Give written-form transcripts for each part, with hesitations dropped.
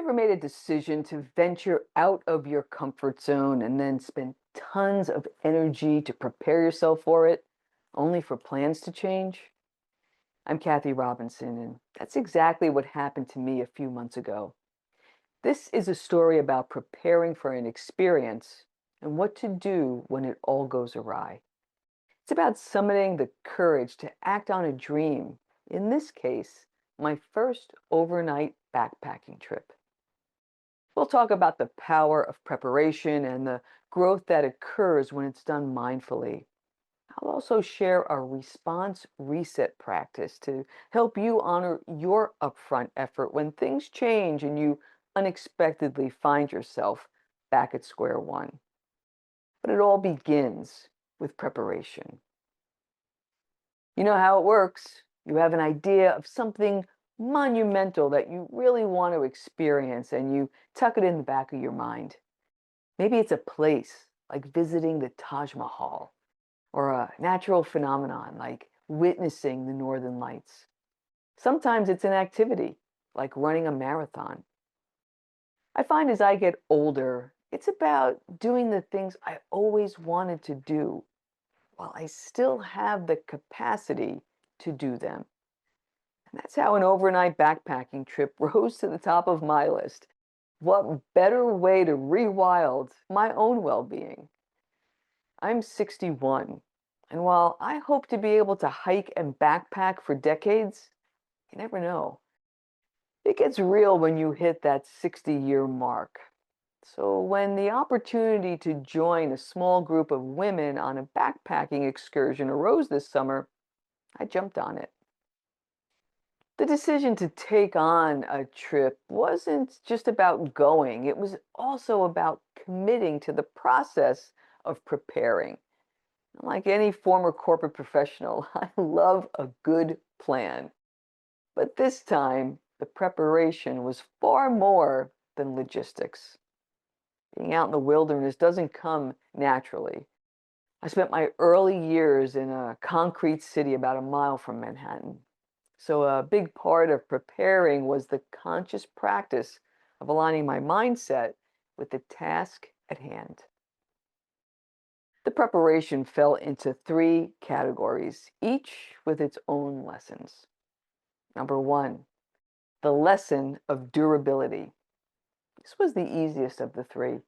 Ever made a decision to venture out of your comfort zone and then spend tons of energy to prepare yourself for it, only for plans to change? I'm Kathy Robinson, and that's exactly what happened to me a few months ago. This is a story about preparing for an experience and what to do when it all goes awry. It's about summoning the courage to act on a dream, in this case, my first overnight backpacking trip. We'll talk about the power of preparation and the growth that occurs when it's done mindfully. I'll also share a response reset practice to help you honor your upfront effort when things change and you unexpectedly find yourself back at square one. But it all begins with preparation. You know how it works. You have an idea of something monumental that you really want to experience and you tuck it in the back of your mind. Maybe it's a place like visiting the Taj Mahal or a natural phenomenon like witnessing the Northern Lights. Sometimes it's an activity like running a marathon. I find as I get older, it's about doing the things I always wanted to do while I still have the capacity to do them. And that's how an overnight backpacking trip rose to the top of my list. What better way to rewild my own well-being? I'm 61, and while I hope to be able to hike and backpack for decades, you never know. It gets real when you hit that 60-year mark. So when the opportunity to join a small group of women on a backpacking excursion arose this summer, I jumped on it. The decision to take on a trip wasn't just about going, it was also about committing to the process of preparing. Like any former corporate professional, I love a good plan. But this time, the preparation was far more than logistics. Being out in the wilderness doesn't come naturally. I spent my early years in a concrete city about a mile from Manhattan. So a big part of preparing was the conscious practice of aligning my mindset with the task at hand. The preparation fell into three categories, each with its own lessons. Number one, the lesson of durability. This was the easiest of the three.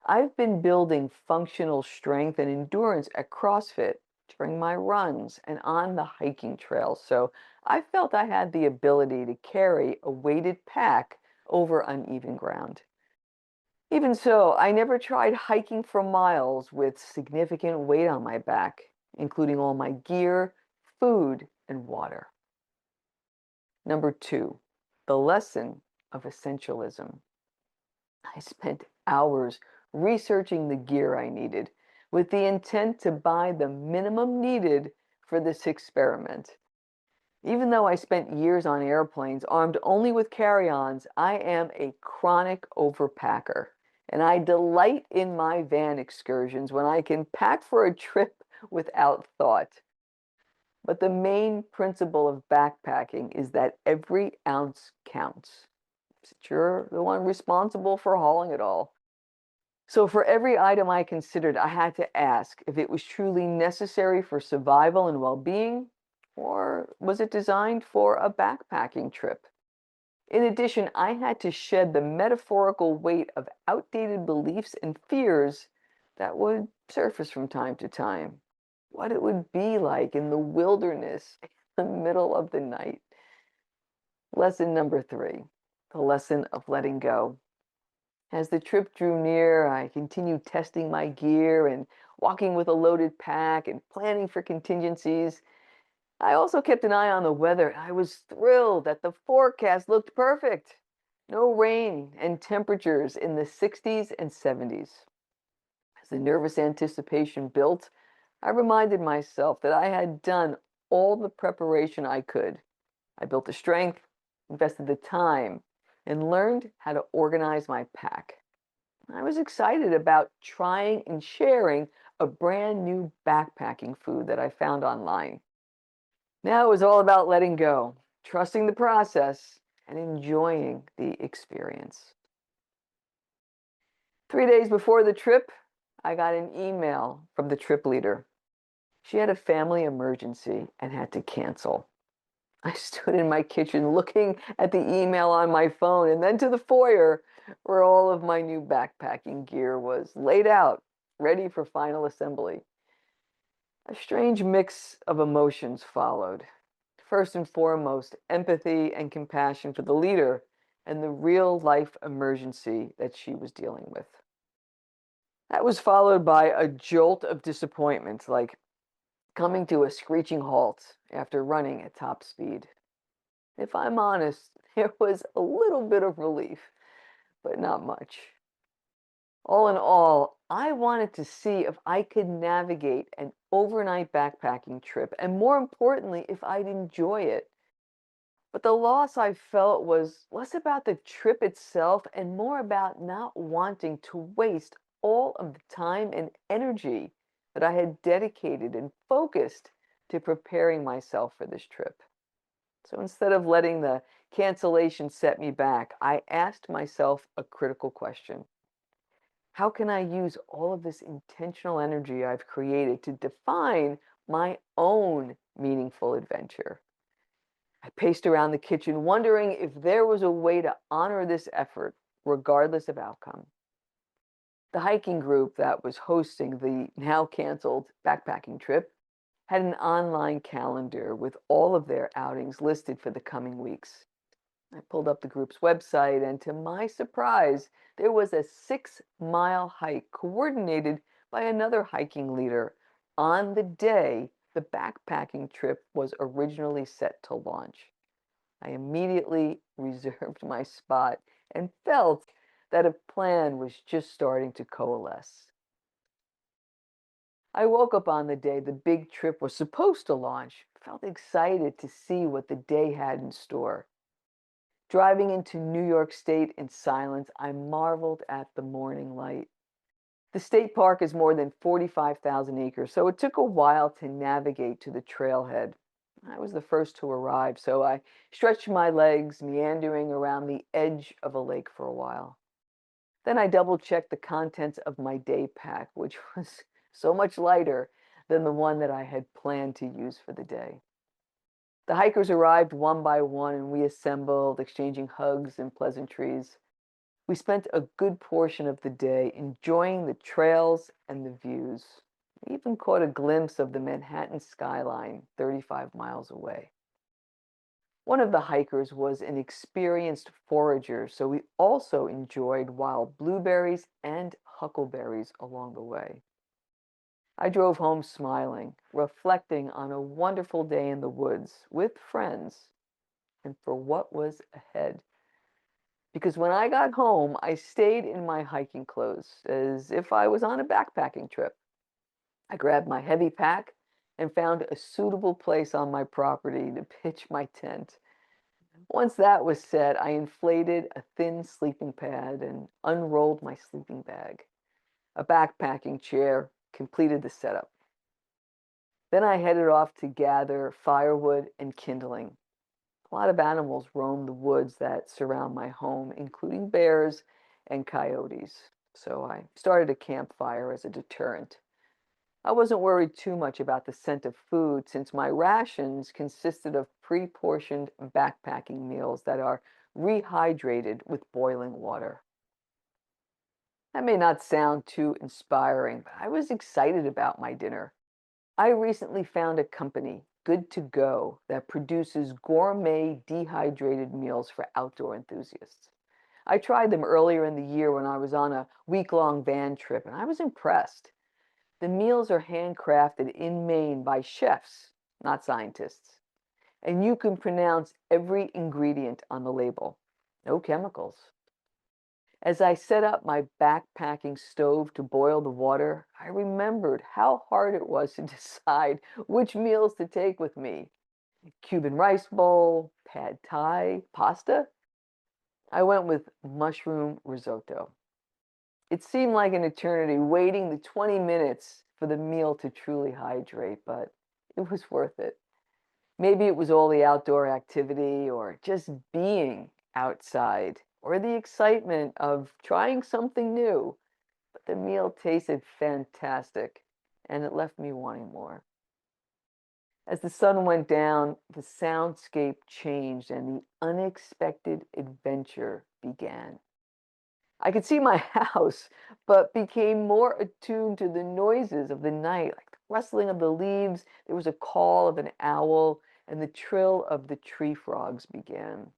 I've been building functional strength and endurance at CrossFit during my runs and on the hiking trails, so I felt I had the ability to carry a weighted pack over uneven ground. Even so, I never tried hiking for miles with significant weight on my back, including all my gear, food, and water. Number two, the lesson of essentialism. I spent hours researching the gear I needed with the intent to buy the minimum needed for this experiment. Even though I spent years on airplanes armed only with carry-ons, I am a chronic overpacker, and I delight in my van excursions when I can pack for a trip without thought. But the main principle of backpacking is that every ounce counts. You're the one responsible for hauling it all. So for every item I considered, I had to ask if it was truly necessary for survival and well-being, or was it designed for a backpacking trip? In addition, I had to shed the metaphorical weight of outdated beliefs and fears that would surface from time to time. What it would be like in the wilderness in the middle of the night. Lesson number three, the lesson of letting go. As the trip drew near, I continued testing my gear and walking with a loaded pack and planning for contingencies. I also kept an eye on the weather. I was thrilled that the forecast looked perfect. No rain and temperatures in the 60s and 70s. As the nervous anticipation built, I reminded myself that I had done all the preparation I could. I built the strength, invested the time, and learned how to organize my pack. I was excited about trying and sharing a brand new backpacking food that I found online. Now it was all about letting go, trusting the process, and enjoying the experience. 3 days before the trip, I got an email from the trip leader. She had a family emergency and had to cancel. I stood in my kitchen looking at the email on my phone and then to the foyer where all of my new backpacking gear was laid out, ready for final assembly. A strange mix of emotions followed. First and foremost, empathy and compassion for the leader and the real life emergency that she was dealing with. That was followed by a jolt of disappointment, like coming to a screeching halt after running at top speed. If I'm honest, there was a little bit of relief, but not much. All in all, I wanted to see if I could navigate an overnight backpacking trip, and more importantly, if I'd enjoy it. But the loss I felt was less about the trip itself and more about not wanting to waste all of the time and energy that I had dedicated and focused to preparing myself for this trip. So instead of letting the cancellation set me back, I asked myself a critical question. How can I use all of this intentional energy I've created to define my own meaningful adventure? I paced around the kitchen, wondering if there was a way to honor this effort, regardless of outcome. The hiking group that was hosting the now canceled backpacking trip had an online calendar with all of their outings listed for the coming weeks. I pulled up the group's website, and to my surprise, there was a 6-mile hike coordinated by another hiking leader on the day the backpacking trip was originally set to launch. I immediately reserved my spot and felt that a plan was just starting to coalesce. I woke up on the day the big trip was supposed to launch, felt excited to see what the day had in store. Driving into New York State in silence, I marveled at the morning light. The state park is more than 45,000 acres, so it took a while to navigate to the trailhead. I was the first to arrive, so I stretched my legs, meandering around the edge of a lake for a while. Then I double-checked the contents of my day pack, which was so much lighter than the one that I had planned to use for the day. The hikers arrived one by one, and we assembled, exchanging hugs and pleasantries. We spent a good portion of the day enjoying the trails and the views. We even caught a glimpse of the Manhattan skyline 35 miles away. One of the hikers was an experienced forager, so we also enjoyed wild blueberries and huckleberries along the way. I drove home smiling, reflecting on a wonderful day in the woods with friends and for what was ahead. Because when I got home, I stayed in my hiking clothes as if I was on a backpacking trip. I grabbed my heavy pack and found a suitable place on my property to pitch my tent. Once that was set, I inflated a thin sleeping pad and unrolled my sleeping bag. A backpacking chair completed the setup. Then I headed off to gather firewood and kindling. A lot of animals roam the woods that surround my home, including bears and coyotes. So I started a campfire as a deterrent. I wasn't worried too much about the scent of food since my rations consisted of pre-portioned backpacking meals that are rehydrated with boiling water. That may not sound too inspiring, but I was excited about my dinner. I recently found a company, Good to Go, that produces gourmet dehydrated meals for outdoor enthusiasts. I tried them earlier in the year when I was on a week-long van trip, and I was impressed. The meals are handcrafted in Maine by chefs, not scientists. And you can pronounce every ingredient on the label. No chemicals. As I set up my backpacking stove to boil the water, I remembered how hard it was to decide which meals to take with me. Cuban rice bowl, pad thai, pasta. I went with mushroom risotto. It seemed like an eternity waiting the 20 minutes for the meal to truly hydrate, but it was worth it. Maybe it was all the outdoor activity or just being outside or the excitement of trying something new. The meal tasted fantastic, and it left me wanting more. As the sun went down, the soundscape changed and the unexpected adventure began. I could see my house, but became more attuned to the noises of the night, like the rustling of the leaves. There was a call of an owl, and the trill of the tree frogs began.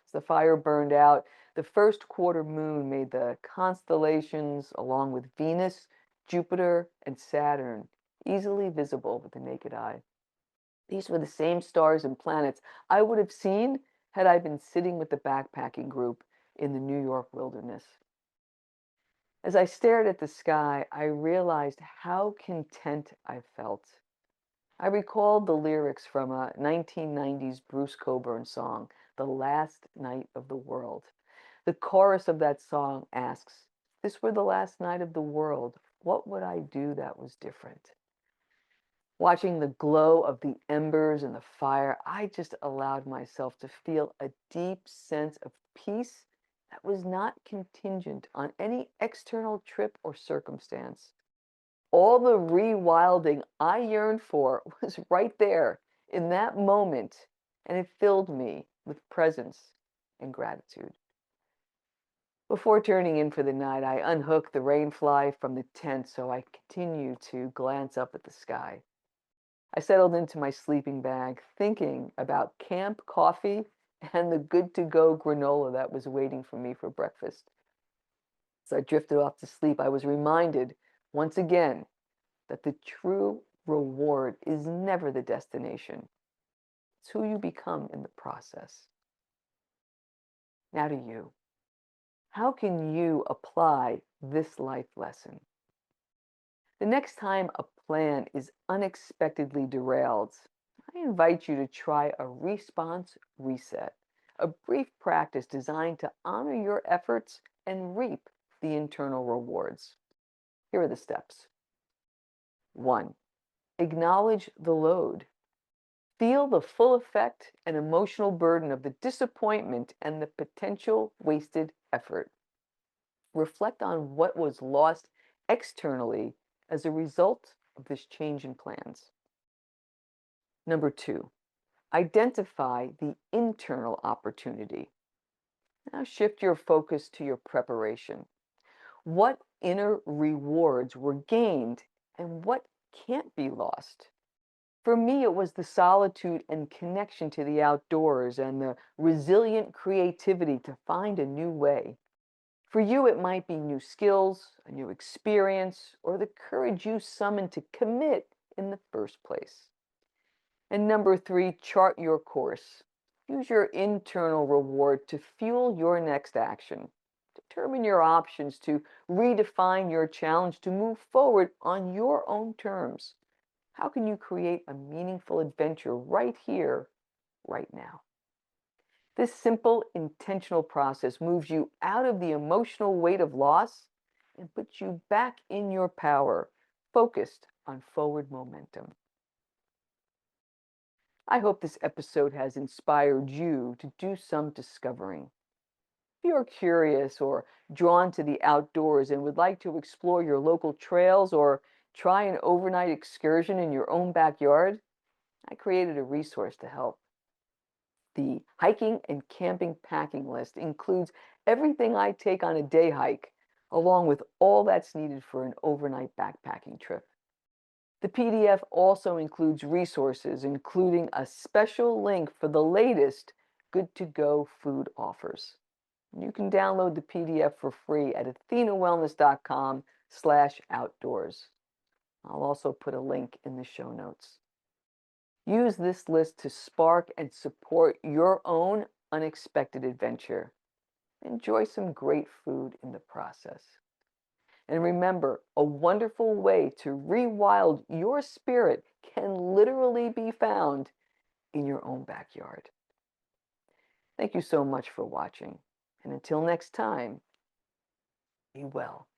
As the fire burned out, the first quarter moon made the constellations, along with Venus, Jupiter, and Saturn, easily visible with the naked eye. These were the same stars and planets I would have seen had I been sitting with the backpacking group in the New York wilderness. As I stared at the sky, I realized how content I felt. I recalled the lyrics from a 1990s Bruce Cockburn song, The Last Night of the World. The chorus of that song asks, "If this were the last night of the world, what would I do that was different?" Watching the glow of the embers and the fire, I just allowed myself to feel a deep sense of peace that was not contingent on any external trip or circumstance. All the rewilding I yearned for was right there in that moment, and it filled me with presence and gratitude. Before turning in for the night, I unhooked the rainfly from the tent so I continued to glance up at the sky. I settled into my sleeping bag, thinking about camp coffee and the good-to-go granola that was waiting for me for breakfast. As I drifted off to sleep, I was reminded once again that the true reward is never the destination. It's who you become in the process. Now to you. How can you apply this life lesson? The next time a plan is unexpectedly derailed, I invite you to try a response reset, a brief practice designed to honor your efforts and reap the internal rewards. Here are the steps. 1. Acknowledge the load. Feel the full effect and emotional burden of the disappointment and the potential wasted effort. Reflect on what was lost externally as a result of this change in plans. Number 2, identify the internal opportunity. Now shift your focus to your preparation. What inner rewards were gained and what can't be lost? For me, it was the solitude and connection to the outdoors and the resilient creativity to find a new way. For you, it might be new skills, a new experience, or the courage you summoned to commit in the first place. And number 3, chart your course. Use your internal reward to fuel your next action. Determine your options to redefine your challenge to move forward on your own terms. How can you create a meaningful adventure right here, right now? This simple, intentional process moves you out of the emotional weight of loss and puts you back in your power, focused on forward momentum. I hope this episode has inspired you to do some discovering. If you're curious or drawn to the outdoors and would like to explore your local trails or try an overnight excursion in your own backyard, I created a resource to help. The hiking and camping packing list includes everything I take on a day hike, along with all that's needed for an overnight backpacking trip. The PDF also includes resources, including a special link for the latest good-to-go food offers. You can download the PDF for free at athenawellness.com/outdoors. I'll also put a link in the show notes. Use this list to spark and support your own unexpected adventure. Enjoy some great food in the process. And remember, a wonderful way to rewild your spirit can literally be found in your own backyard. Thank you so much for watching. And until next time, be well.